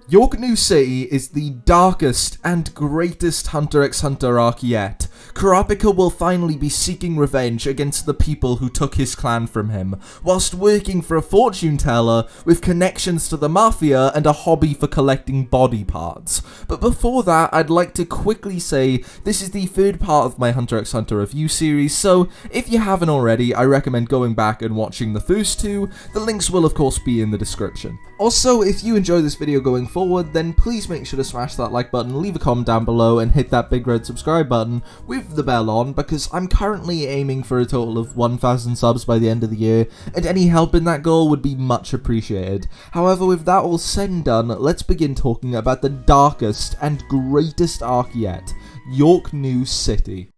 Yorknew City is the darkest and greatest Hunter x Hunter arc yet. Kurapika will finally be seeking revenge against the people who took his clan from him, whilst working for a fortune teller with connections to the Mafia and a hobby for collecting body parts. But before that, I'd like to quickly say this is the third part of my Hunter x Hunter review series, so if you haven't already, I recommend going back and watching the first two. The links will of course be in the description. Also, if you enjoy this video going forward, then please make sure to smash that like button, leave a comment down below, and hit that big red subscribe button with the bell on, because I'm currently aiming for a total of 1,000 subs by the end of the year, and any help in that goal would be much appreciated. However, with that all said and done, let's begin talking about the darkest and greatest arc yet, Yorknew City.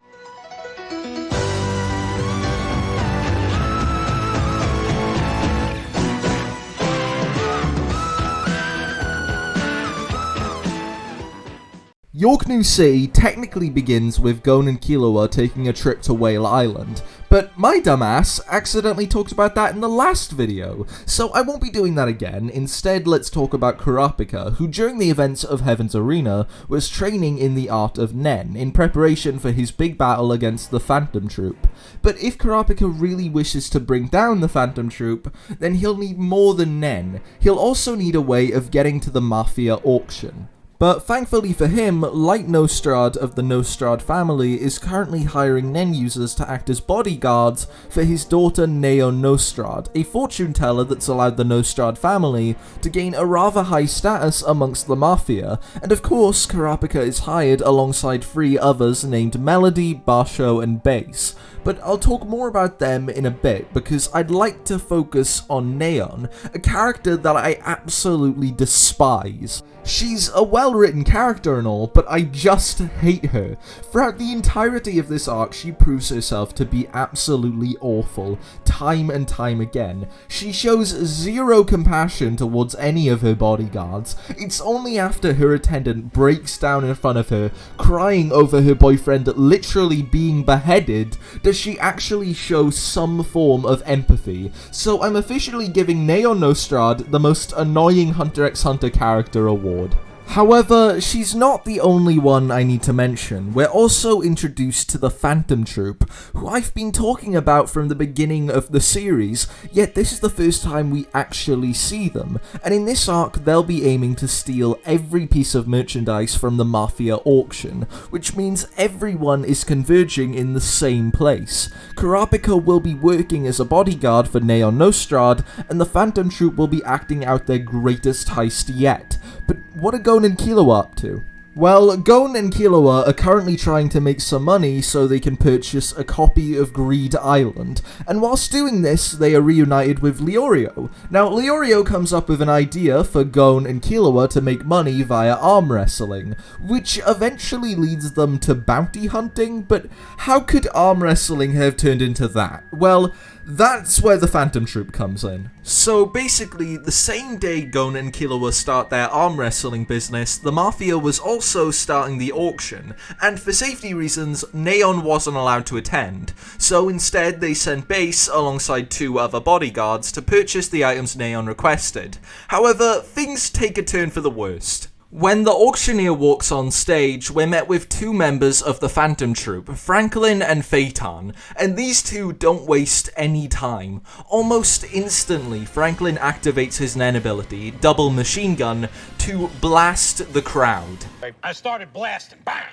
Yorknew City technically begins with Gon and Killua taking a trip to Whale Island, but my dumbass accidentally talked about that in the last video, so I won't be doing that again. Instead, let's talk about Kurapika, who during the events of Heaven's Arena was training in the art of Nen, in preparation for his big battle against the Phantom Troop. But if Kurapika really wishes to bring down the Phantom Troop, then he'll need more than Nen. He'll also need a way of getting to the Mafia auction. But thankfully for him, Light Nostrad of the Nostrad family is currently hiring Nen users to act as bodyguards for his daughter Neon Nostrad, a fortune teller that's allowed the Nostrad family to gain a rather high status amongst the Mafia, and of course Kurapika is hired alongside 3 others named Melody, Basho, and Bass. But I'll talk more about them in a bit, because I'd like to focus on Neon, a character that I absolutely despise. She's a well-written character and all, but I just hate her. Throughout the entirety of this arc, she proves herself to be absolutely awful, time and time again. She shows zero compassion towards any of her bodyguards. It's only after her attendant breaks down in front of her, crying over her boyfriend literally being beheaded, does she actually show some form of empathy. So I'm officially giving Neon Nostrad the most annoying Hunter x Hunter character award. However, she's not the only one I need to mention. We're also introduced to the Phantom Troop, who I've been talking about from the beginning of the series, yet this is the first time we actually see them, and in this arc they'll be aiming to steal every piece of merchandise from the Mafia auction, which means everyone is converging in the same place. Kurapika will be working as a bodyguard for Neon Nostrad, and the Phantom Troop will be acting out their greatest heist yet. But what are Gon and Killua up to? Well, Gon and Killua are currently trying to make some money so they can purchase a copy of Greed Island, and whilst doing this, they are reunited with Leorio. Now, Leorio comes up with an idea for Gon and Killua to make money via arm wrestling, which eventually leads them to bounty hunting, but how could arm wrestling have turned into that? Well, that's where the Phantom Troop comes in. So basically, the same day Gon and Killua start their arm wrestling business, the Mafia was also starting the auction, and for safety reasons, Neon wasn't allowed to attend. So instead, they sent Bass alongside 2 other bodyguards to purchase the items Neon requested. However, things take a turn for the worst. When the auctioneer walks on stage, we're met with 2 members of the Phantom Troop, Franklin and Phaeton, and these 2 don't waste any time. Almost instantly, Franklin activates his Nen ability, Double Machine Gun, to blast the crowd. I started blasting. Bang!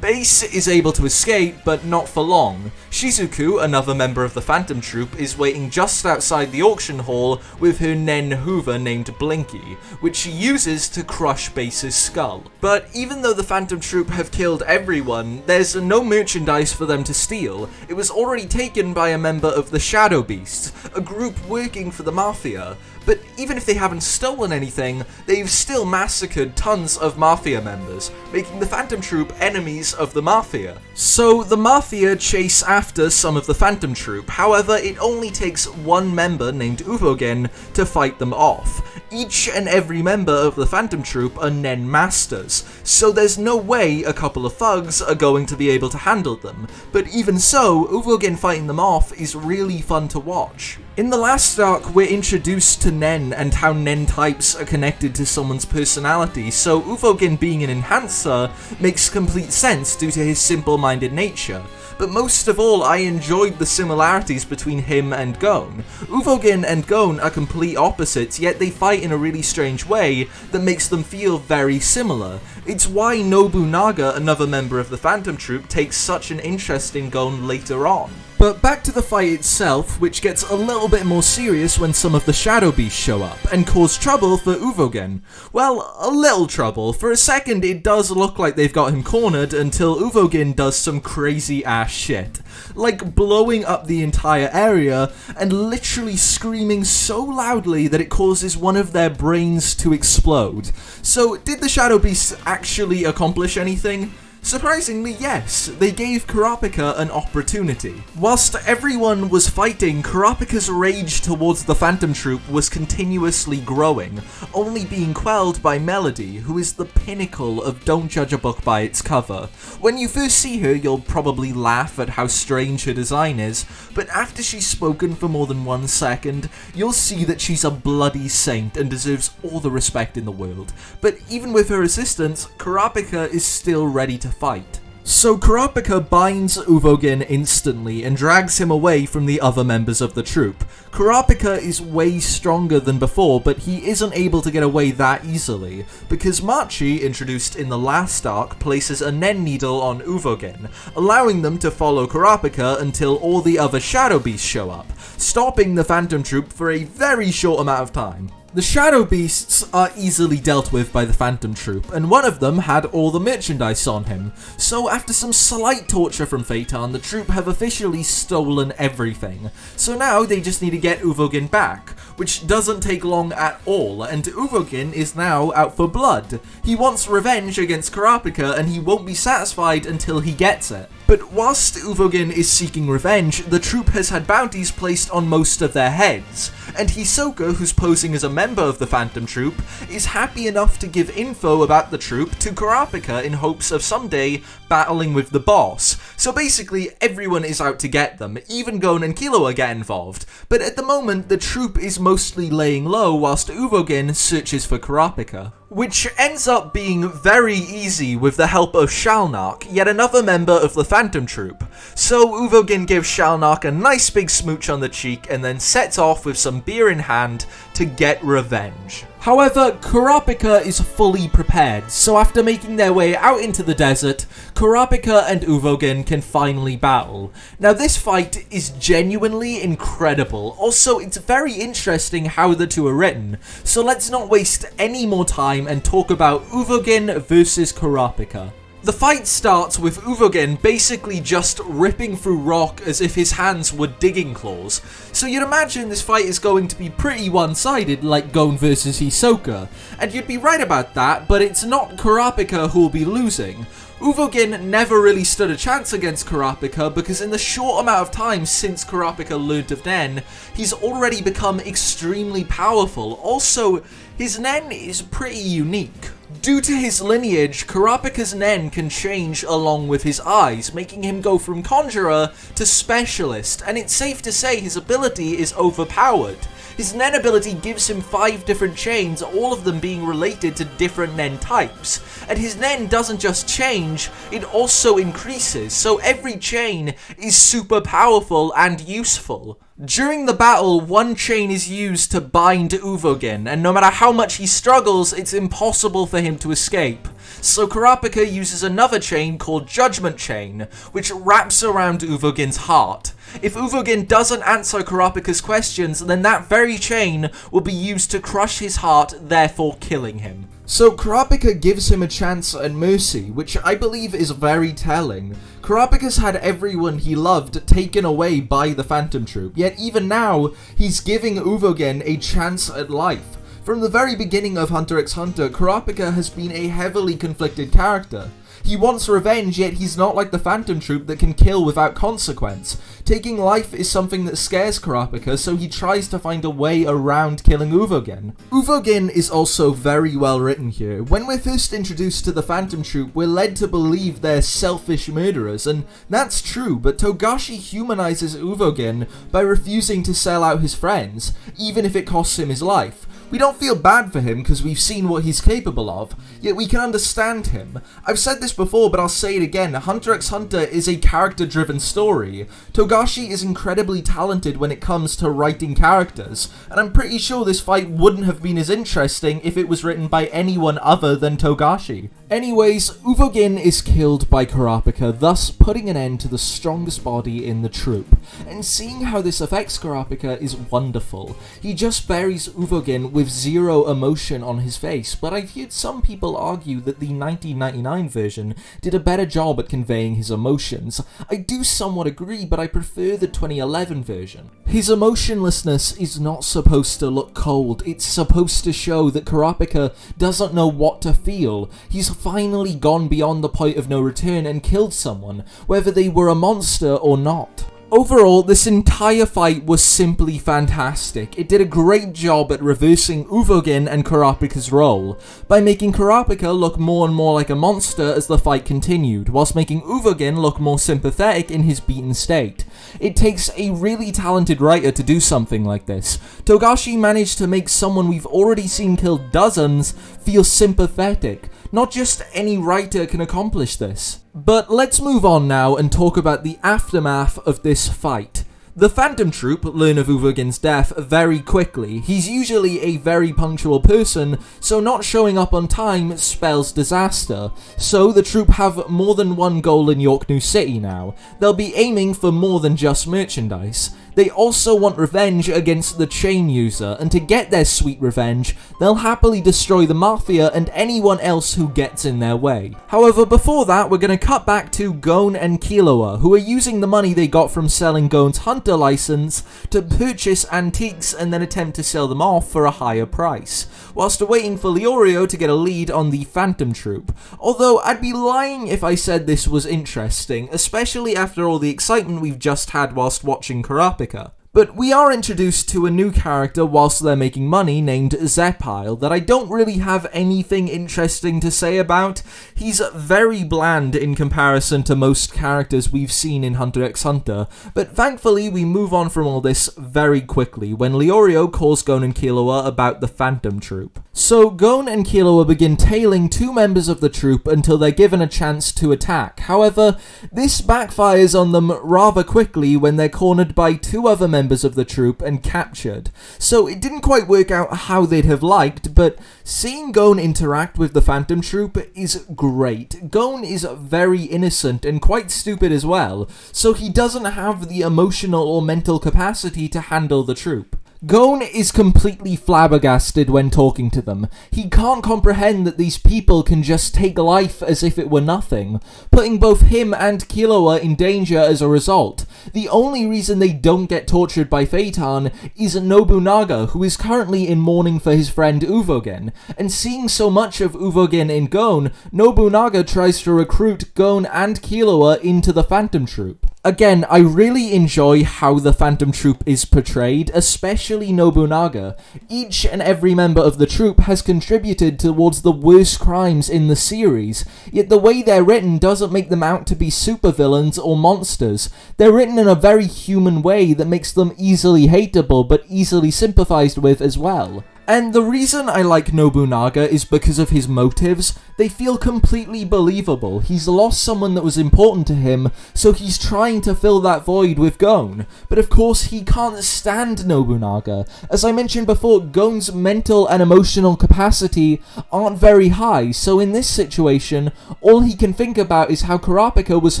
Bass is able to escape, but not for long. Shizuku, another member of the Phantom Troop, is waiting just outside the auction hall with her Nen Hoover named Blinky, which she uses to crush Bass's skull. But even though the Phantom Troop have killed everyone, there's no merchandise for them to steal. It was already taken by a member of the Shadow Beasts, a group working for the Mafia. But even if they haven't stolen anything, they've still massacred tons of Mafia members, making the Phantom Troop enemies of the Mafia. So the Mafia chase after some of the Phantom Troop, however it only takes 1 member named Uvogin to fight them off. Each and every member of the Phantom Troop are Nen Masters, so there's no way a couple of thugs are going to be able to handle them, but even so, Uvogin fighting them off is really fun to watch. In the last arc, we're introduced to nen and how nen types are connected to someone's personality, so Uvogin being an enhancer makes complete sense due to his simple-minded nature. But most of all, I enjoyed the similarities between him and Gon. Uvogin and Gon are complete opposites, yet they fight in a really strange way that makes them feel very similar. It's why Nobunaga, another member of the Phantom Troop, takes such an interest in Gon later on. But back to the fight itself, which gets a little bit more serious when some of the Shadow Beasts show up, and cause trouble for Uvogin. Well, a little trouble. For a second it does look like they've got him cornered until Uvogin does some crazy ass shit. Like blowing up the entire area, and literally screaming so loudly that it causes one of their brains to explode. So, did the Shadow Beasts actually accomplish anything? Surprisingly, yes, they gave Kurapika an opportunity. Whilst everyone was fighting, Kurapika's rage towards the Phantom Troop was continuously growing, only being quelled by Melody, who is the pinnacle of don't judge a book by its cover. When you first see her, you'll probably laugh at how strange her design is, but after she's spoken for more than 1 second, you'll see that she's a bloody saint and deserves all the respect in the world. But even with her assistance, Kurapika is still ready to fight. So Kurapika binds Uvogin instantly and drags him away from the other members of the troop. Kurapika is way stronger than before, but he isn't able to get away that easily, because Machi, introduced in the last arc, places a nen needle on Uvogin, allowing them to follow Kurapika until all the other Shadow Beasts show up, stopping the Phantom Troop for a very short amount of time. The Shadow Beasts are easily dealt with by the Phantom Troop, and one of them had all the merchandise on him. So after some slight torture from Phaeton, the troop have officially stolen everything. So now they just need to get Uvogin back, which doesn't take long at all, and Uvogin is now out for blood. He wants revenge against Kurapika, and he won't be satisfied until he gets it. But whilst Uvogin is seeking revenge, the troop has had bounties placed on most of their heads, and Hisoka, who's posing as a member of the Phantom Troop, is happy enough to give info about the troop to Kurapika in hopes of someday battling with the boss. So basically, everyone is out to get them, even Gon and Killua get involved, but at the moment the troop is mostly laying low whilst Uvogin searches for Kurapika. Which ends up being very easy with the help of Shalnak, yet another member of the Phantom Troop. So Uvogin gives Shalnak a nice big smooch on the cheek and then sets off with some beer in hand to get revenge. However, Kurapika is fully prepared, so after making their way out into the desert, Kurapika and Uvogin can finally battle. Now this fight is genuinely incredible, also it's very interesting how the two are written, so let's not waste any more time and talk about Uvogin versus Kurapika. The fight starts with Uvogin basically just ripping through rock as if his hands were digging claws, so you'd imagine this fight is going to be pretty one-sided like Gon versus Hisoka, and you'd be right about that, but it's not Kurapika who'll be losing. Uvogin never really stood a chance against Kurapika because in the short amount of time since Kurapika learned of Nen, he's already become extremely powerful. Also, his Nen is pretty unique. Due to his lineage, Kurapika's Nen can change along with his eyes, making him go from Conjurer to Specialist, and it's safe to say his ability is overpowered. His Nen ability gives him 5 different chains, all of them being related to different Nen types. And his Nen doesn't just change, it also increases, so every chain is super powerful and useful. During the battle, one chain is used to bind Uvogin, and no matter how much he struggles, it's impossible for him to escape. So Kurapika uses another chain called Judgment Chain, which wraps around Uvogin's heart. If Uvogin doesn't answer Kurapika's questions, then that very chain will be used to crush his heart, therefore killing him. So Kurapika gives him a chance at mercy, which I believe is very telling. Kurapika's had everyone he loved taken away by the Phantom Troop, yet even now, he's giving Uvogin a chance at life. From the very beginning of Hunter x Hunter, Kurapika has been a heavily conflicted character. He wants revenge, yet he's not like the Phantom Troop that can kill without consequence. Taking life is something that scares Kurapika, so he tries to find a way around killing Uvogin. Uvogin is also very well written here. When we're first introduced to the Phantom Troop, we're led to believe they're selfish murderers, and that's true, but Togashi humanizes Uvogin by refusing to sell out his friends, even if it costs him his life. We don't feel bad for him because we've seen what he's capable of, yet we can understand him. I've said this before, but I'll say it again, Hunter x Hunter is a character-driven story. Togashi is incredibly talented when it comes to writing characters, and I'm pretty sure this fight wouldn't have been as interesting if it was written by anyone other than Togashi. Anyways, Uvogin is killed by Kurapika, thus putting an end to the strongest body in the troop. And seeing how this affects Kurapika is wonderful. He just buries Uvogin with zero emotion on his face, but I've heard some people argue that the 1999 version did a better job at conveying his emotions. I do somewhat agree, but I prefer the 2011 version. His emotionlessness is not supposed to look cold, it's supposed to show that Kurapika doesn't know what to feel. He's finally gone beyond the point of no return and killed someone, whether they were a monster or not. Overall, this entire fight was simply fantastic. It did a great job at reversing Uvogin and Kurapika's role, by making Kurapika look more and more like a monster as the fight continued, whilst making Uvogin look more sympathetic in his beaten state. It takes a really talented writer to do something like this. Togashi managed to make someone we've already seen kill dozens feel sympathetic. Not just any writer can accomplish this. But let's move on now and talk about the aftermath of this fight. The Phantom Troop learn of Uvogin's death very quickly. He's usually a very punctual person, so not showing up on time spells disaster. So the troop have more than one goal in Yorknew City now. They'll be aiming for more than just merchandise. They also want revenge against the chain user, and to get their sweet revenge, they'll happily destroy the Mafia and anyone else who gets in their way. However, before that, we're going to cut back to Gon and Killua, who are using the money they got from selling Gon's Hunter license to purchase antiques and then attempt to sell them off for a higher price, whilst waiting for Leorio to get a lead on the Phantom Troop. Although, I'd be lying if I said this was interesting, especially after all the excitement we've just had whilst watching Kurapika. But we are introduced to a new character whilst they're making money named Zepile that I don't really have anything interesting to say about. He's very bland in comparison to most characters we've seen in Hunter x Hunter, but thankfully we move on from all this very quickly when Leorio calls Gon and Killua about the Phantom Troop. So Gon and Killua begin tailing two members of the troop until they're given a chance to attack. However, this backfires on them rather quickly when they're cornered by two other members of the troop and captured. So it didn't quite work out how they'd have liked, but seeing Gon interact with the Phantom Troop is great. Gon is very innocent and quite stupid as well, so he doesn't have the emotional or mental capacity to handle the troop. Gon is completely flabbergasted when talking to them. He can't comprehend that these people can just take life as if it were nothing, putting both him and Killua in danger as a result. The only reason they don't get tortured by Phaeton is Nobunaga, who is currently in mourning for his friend Uvogin, and seeing so much of Uvogin in Gon, Nobunaga tries to recruit Gon and Killua into the Phantom Troop. Again, I really enjoy how the Phantom Troop is portrayed, especially Nobunaga. Each and every member of the troop has contributed towards the worst crimes in the series, yet the way they're written doesn't make them out to be supervillains or monsters. They're written in a very human way that makes them easily hateable but easily sympathized with as well. And the reason I like Nobunaga is because of his motives. They feel completely believable. He's lost someone that was important to him, so he's trying to fill that void with Gon. But of course, he can't stand Nobunaga. As I mentioned before, Gon's mental and emotional capacity aren't very high, so in this situation, all he can think about is how Kurapika was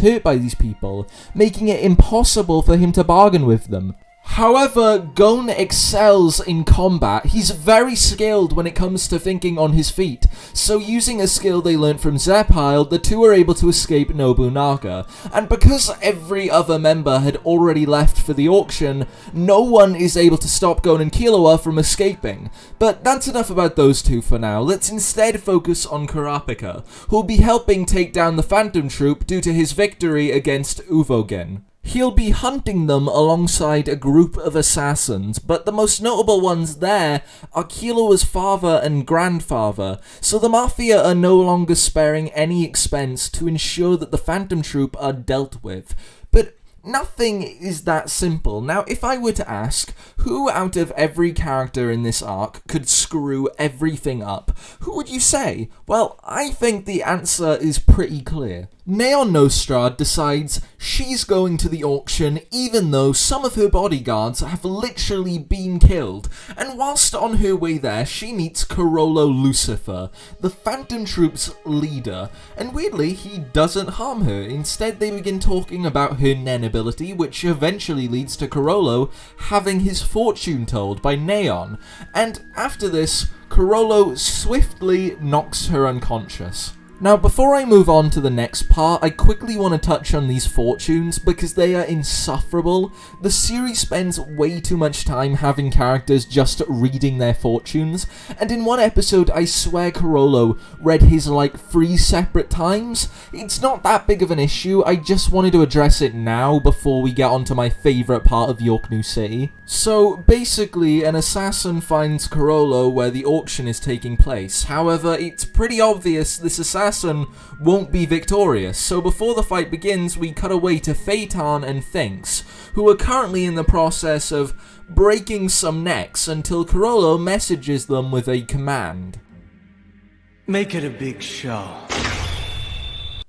hurt by these people, making it impossible for him to bargain with them. However, Gon excels in combat. He's very skilled when it comes to thinking on his feet, so using a skill they learnt from Zepile, the two are able to escape Nobunaga. And because every other member had already left for the auction, no one is able to stop Gon and Killua from escaping. But that's enough about those two for now. Let's instead focus on Kurapika, who'll be helping take down the Phantom Troop due to his victory against Uvogin. He'll be hunting them alongside a group of assassins, but the most notable ones there are Killua's father and grandfather, so the Mafia are no longer sparing any expense to ensure that the Phantom Troop are dealt with. But nothing is that simple. Now, if I were to ask, who out of every character in this arc could screw everything up, who would you say? Well, I think the answer is pretty clear. Neon Nostrad decides she's going to the auction even though some of her bodyguards have literally been killed, and whilst on her way there she meets Chrollo Lucifer, the Phantom Troop's leader, and weirdly he doesn't harm her. Instead they begin talking about her Nen ability, which eventually leads to Chrollo having his fortune told by Neon, and after this Chrollo swiftly knocks her unconscious. Now, before I move on to the next part, I quickly want to touch on these fortunes because they are insufferable. The series spends way too much time having characters just reading their fortunes, and in one episode I swear Chrollo read his like 3 separate times. It's not that big of an issue, I just wanted to address it now before we get onto my favourite part of Yorknew City. So basically, an assassin finds Chrollo where the auction is taking place. However, it's pretty obvious this assassin won't be victorious, so before the fight begins we cut away to Phaeton and Thinks, who are currently in the process of breaking some necks until Chrollo messages them with a command. Make it a big show.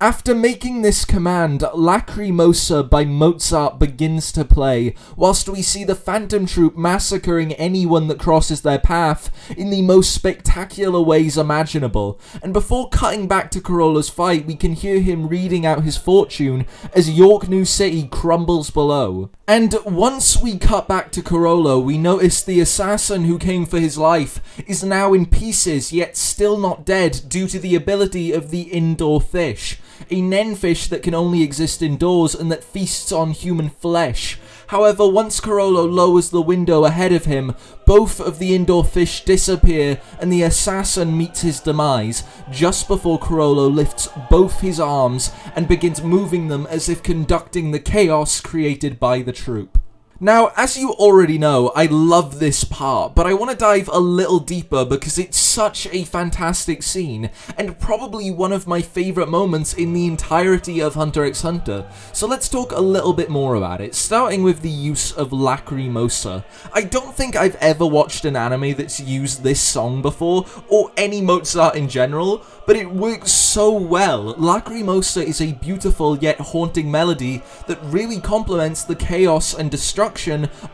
After making this command, Lacrimosa by Mozart begins to play, whilst we see the Phantom Troop massacring anyone that crosses their path in the most spectacular ways imaginable, and before cutting back to Chrollo's fight we can hear him reading out his fortune as Yorknew City crumbles below. And once we cut back to Chrollo, we notice the assassin who came for his life is now in pieces, yet still not dead due to the ability of the indoor fish, a Nen fish that can only exist indoors and that feasts on human flesh. However, once Chrollo lowers the window ahead of him, both of the indoor fish disappear and the assassin meets his demise, just before Chrollo lifts both his arms and begins moving them as if conducting the chaos created by the troop. Now, as you already know, I love this part, but I want to dive a little deeper because it's such a fantastic scene, and probably one of my favourite moments in the entirety of Hunter x Hunter. So let's talk a little bit more about it, starting with the use of Lacrimosa. I don't think I've ever watched an anime that's used this song before, or any Mozart in general, but it works so well. Lacrimosa is a beautiful yet haunting melody that really complements the chaos and destruction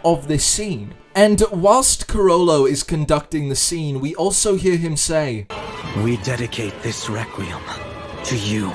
of this scene. And whilst Chrollo is conducting the scene, we also hear him say, "We dedicate this requiem to you."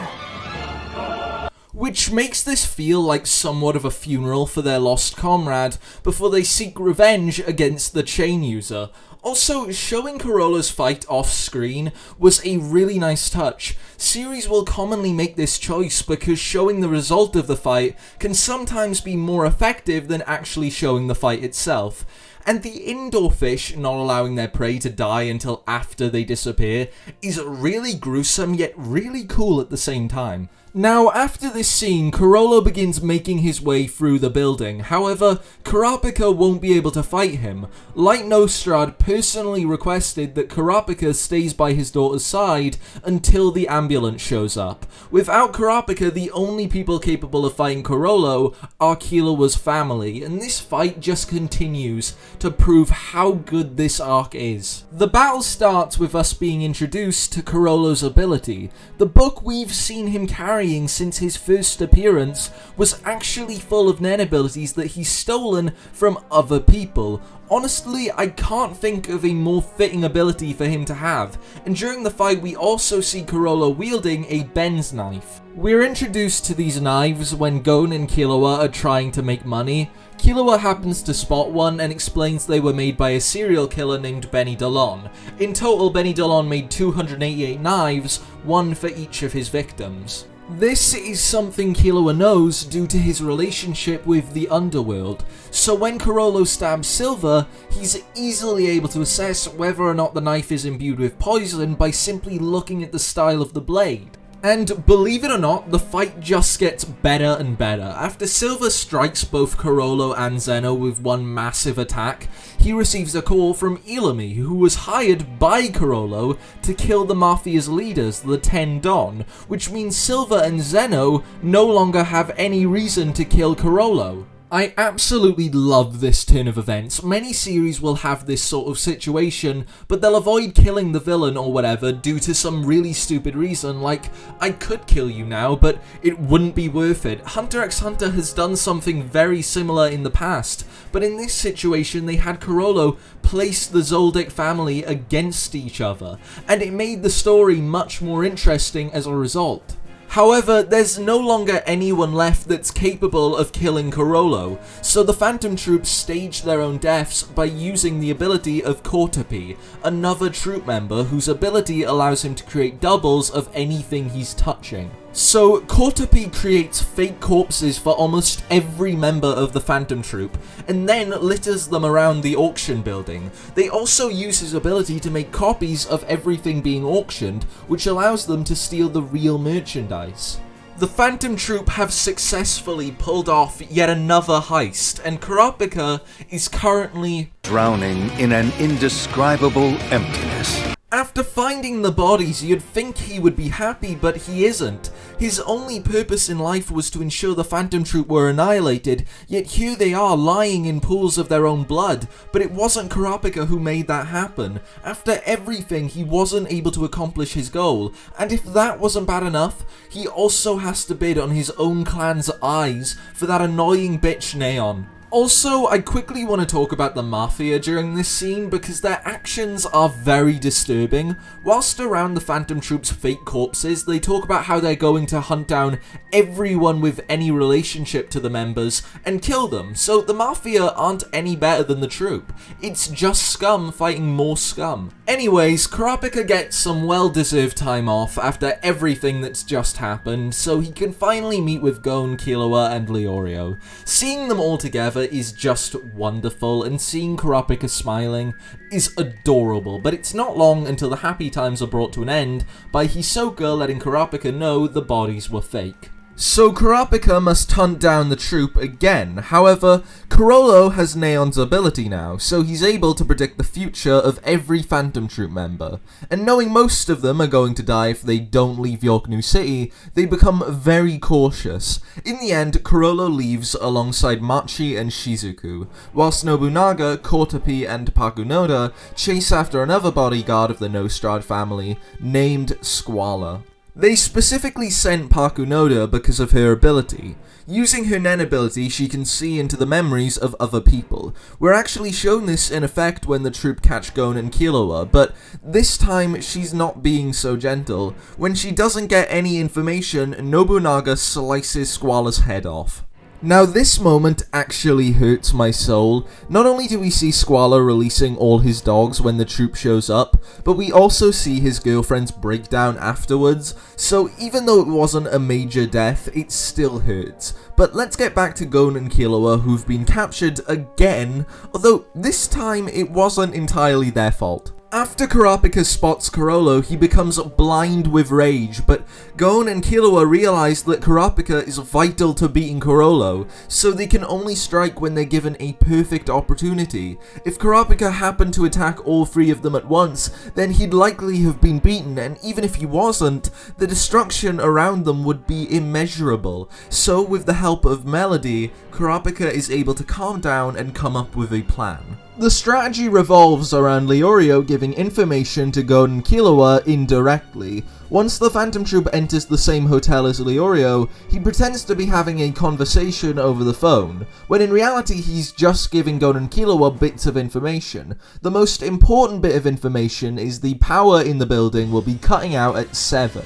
Which makes this feel like somewhat of a funeral for their lost comrade before they seek revenge against the chain user. Also, showing Chrollo's fight off-screen was a really nice touch. Series will commonly make this choice because showing the result of the fight can sometimes be more effective than actually showing the fight itself. And the indoor fish not allowing their prey to die until after they disappear is really gruesome yet really cool at the same time. Now, after this scene, Chrollo begins making his way through the building. However, Kurapika won't be able to fight him. Light Nostrad personally requested that Kurapika stays by his daughter's side until the ambulance shows up. Without Kurapika, the only people capable of fighting Chrollo are Killua's family, and this fight just continues to prove how good this arc is. The battle starts with us being introduced to Chrollo's ability. The book we've seen him carrying since his first appearance was actually full of Nen abilities that he's stolen from other people. Honestly, I can't think of a more fitting ability for him to have, and during the fight we also see Chrollo wielding a Ben's knife. We're introduced to these knives when Gon and Killua are trying to make money. Killua happens to spot one and explains they were made by a serial killer named Benny Delon. In total, Benny Delon made 288 knives, one for each of his victims. This is something Killua knows due to his relationship with the underworld, so when Chrollo stabs Silva, he's easily able to assess whether or not the knife is imbued with poison by simply looking at the style of the blade. And believe it or not, the fight just gets better and better. After Silva strikes both Chrollo and Zeno with one massive attack, he receives a call from Ilumi, who was hired by Chrollo to kill the Mafia's leaders, the 10 Don, which means Silva and Zeno no longer have any reason to kill Chrollo. I absolutely love this turn of events. Many series will have this sort of situation, but they'll avoid killing the villain or whatever due to some really stupid reason, like, I could kill you now, but it wouldn't be worth it. Hunter x Hunter has done something very similar in the past, but in this situation they had Chrollo place the Zoldyck family against each other, and it made the story much more interesting as a result. However, there's no longer anyone left that's capable of killing Chrollo, so the Phantom Troops stage their own deaths by using the ability of Kurapika, another troop member whose ability allows him to create doubles of anything he's touching. So, Kurapika creates fake corpses for almost every member of the Phantom Troop, and then litters them around the auction building. They also use his ability to make copies of everything being auctioned, which allows them to steal the real merchandise. The Phantom Troop have successfully pulled off yet another heist, and Kurapika is currently drowning in an indescribable emptiness. After finding the bodies, you'd think he would be happy, but he isn't. His only purpose in life was to ensure the Phantom Troop were annihilated, yet here they are lying in pools of their own blood. But it wasn't Kurapika who made that happen. After everything, he wasn't able to accomplish his goal, and if that wasn't bad enough, he also has to bid on his own clan's eyes for that annoying bitch Neon. Also, I quickly want to talk about the Mafia during this scene because their actions are very disturbing. Whilst around the Phantom Troop's fake corpses, they talk about how they're going to hunt down everyone with any relationship to the members and kill them, so the Mafia aren't any better than the troop. It's just scum fighting more scum. Anyways, Kurapika gets some well-deserved time off after everything that's just happened, so he can finally meet with Gon, Killua, and Leorio. Seeing them all together is just wonderful, and seeing Kurapika smiling is adorable, but it's not long until the happy times are brought to an end by Hisoka letting Kurapika know the bodies were fake. So Kurapika must hunt down the troop again. However, Chrollo has Neon's ability now, so he's able to predict the future of every Phantom Troop member. And knowing most of them are going to die if they don't leave Yorknew City, they become very cautious. In the end, Chrollo leaves alongside Machi and Shizuku, whilst Nobunaga, Kurapika, and Pakunoda chase after another bodyguard of the Nostrad family named Squala. They specifically sent Pakunoda because of her ability. Using her Nen ability, she can see into the memories of other people. We're actually shown this in effect when the troop catch Gon and Killua, but this time she's not being so gentle. When she doesn't get any information, Nobunaga slices Squala's head off. Now this moment actually hurts my soul. Not only do we see Squala releasing all his dogs when the troop shows up, but we also see his girlfriend's breakdown afterwards, so even though it wasn't a major death, it still hurts. But let's get back to Gon and Killua, who've been captured again, although this time it wasn't entirely their fault. After Kurapika spots Chrollo, he becomes blind with rage, but Gon and Killua realize that Kurapika is vital to beating Chrollo, so they can only strike when they're given a perfect opportunity. If Kurapika happened to attack all three of them at once, then he'd likely have been beaten, and even if he wasn't, the destruction around them would be immeasurable. So with the help of Melody, Kurapika is able to calm down and come up with a plan. The strategy revolves around Leorio giving information to Gon and Killua indirectly. Once the Phantom Troop enters the same hotel as Leorio, he pretends to be having a conversation over the phone, when in reality he's just giving Gon and Killua bits of information. The most important bit of information is the power in the building will be cutting out at 7.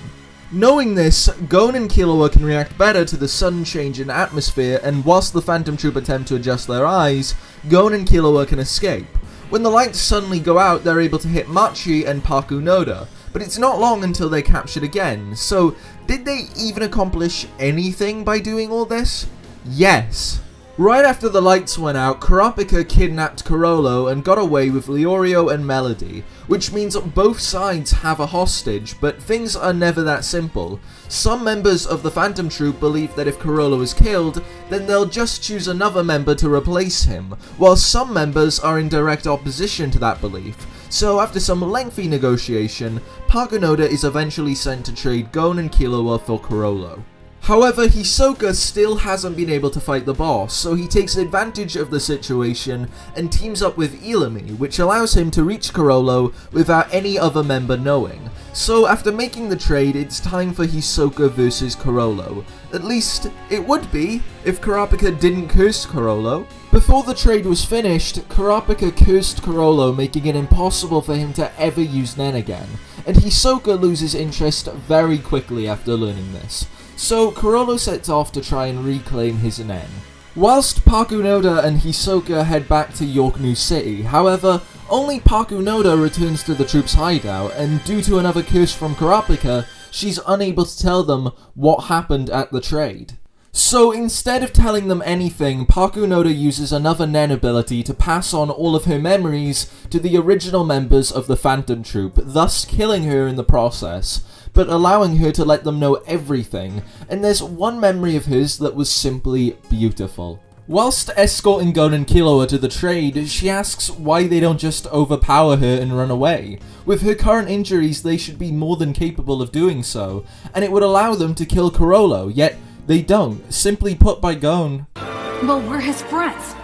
Knowing this, Gon and Killua can react better to the sudden change in atmosphere, and whilst the Phantom Troop attempt to adjust their eyes, Gon and Killua can escape. When the lights suddenly go out, they're able to hit Machi and Pakunoda, but it's not long until they're captured again. So, did they even accomplish anything by doing all this? Yes. Right after the lights went out, Kurapika kidnapped Chrollo and got away with Leorio and Melody, which means both sides have a hostage, but things are never that simple. Some members of the Phantom Troop believe that if Chrollo is killed, then they'll just choose another member to replace him, while some members are in direct opposition to that belief. So after some lengthy negotiation, Pakunoda is eventually sent to trade Gon and Killua for Chrollo. However, Hisoka still hasn't been able to fight the boss, so he takes advantage of the situation and teams up with Ilumi, which allows him to reach Chrollo without any other member knowing. So after making the trade, it's time for Hisoka versus Chrollo. At least, it would be, if Kurapika didn't curse Chrollo. Before the trade was finished, Kurapika cursed Chrollo, making it impossible for him to ever use Nen again, and Hisoka loses interest very quickly after learning this. So Chrollo sets off to try and reclaim his Nen. Whilst Pakunoda and Hisoka head back to Yorknew City, however, only Pakunoda returns to the troops' hideout, and due to another curse from Kurapika, she's unable to tell them what happened at the trade. So instead of telling them anything, Pakunoda uses another Nen ability to pass on all of her memories to the original members of the Phantom Troop, thus killing her in the process, but allowing her to let them know everything, and there's one memory of hers that was simply beautiful. Whilst escorting Gon and Killua to the trade, she asks why they don't just overpower her and run away. With her current injuries, they should be more than capable of doing so, and it would allow them to kill Chrollo, yet they don't, simply put by Gon. Well, we're his friends,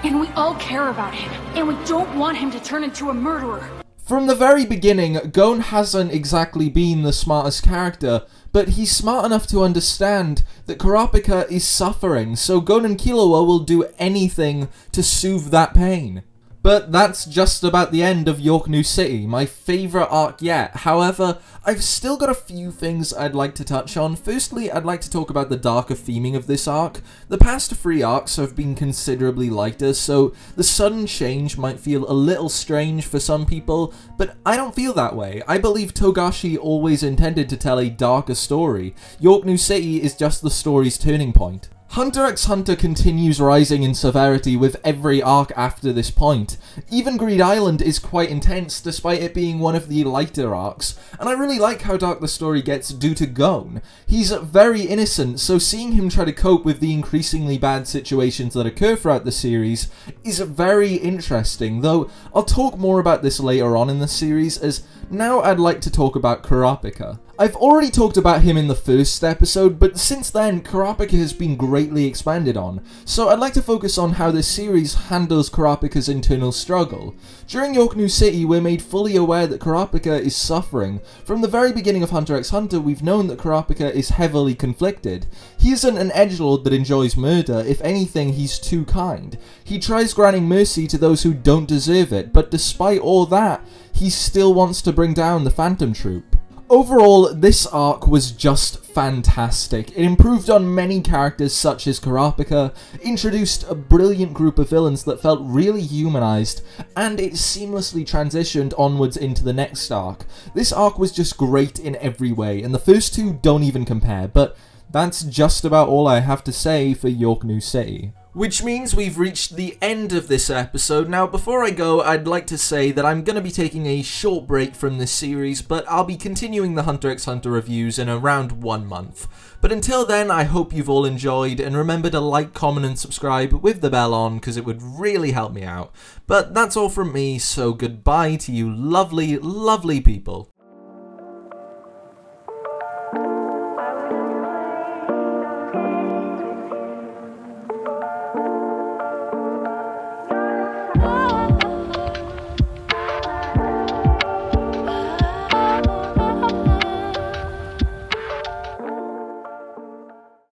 and we all care about him, and we don't want him to turn into a murderer. From the very beginning, Gon hasn't exactly been the smartest character, but he's smart enough to understand that Kurapika is suffering, so Gon and Killua will do anything to soothe that pain. But that's just about the end of Yorknew City, my favourite arc yet. However, I've still got a few things I'd like to touch on. Firstly, I'd like to talk about the darker theming of this arc. The past 3 arcs have been considerably lighter, so the sudden change might feel a little strange for some people, but I don't feel that way. I believe Togashi always intended to tell a darker story. Yorknew City is just the story's turning point. Hunter x Hunter continues rising in severity with every arc after this point. Even Greed Island is quite intense despite it being one of the lighter arcs, and I really like how dark the story gets due to Gon. He's very innocent, so seeing him try to cope with the increasingly bad situations that occur throughout the series is very interesting, though I'll talk more about this later on in the series, as now I'd like to talk about Kurapika. I've already talked about him in the first episode, but since then, Kurapika has been greatly expanded on, so I'd like to focus on how this series handles Kurapika's internal struggle. During Yorknew City, we're made fully aware that Kurapika is suffering. From the very beginning of Hunter x Hunter, we've known that Kurapika is heavily conflicted. He isn't an edgelord that enjoys murder, if anything, he's too kind. He tries granting mercy to those who don't deserve it, but despite all that, he still wants to bring down the Phantom Troop. Overall, this arc was just fantastic. It improved on many characters such as Kurapika, introduced a brilliant group of villains that felt really humanized, and it seamlessly transitioned onwards into the next arc. This arc was just great in every way, and the first 2 don't even compare, but that's just about all I have to say for Yorknew City. Which means we've reached the end of this episode. Now, before I go, I'd like to say that I'm going to be taking a short break from this series, but I'll be continuing the Hunter x Hunter reviews in around 1 month. But until then, I hope you've all enjoyed, and remember to like, comment, and subscribe with the bell on, because it would really help me out. But that's all from me, so goodbye to you lovely, lovely people.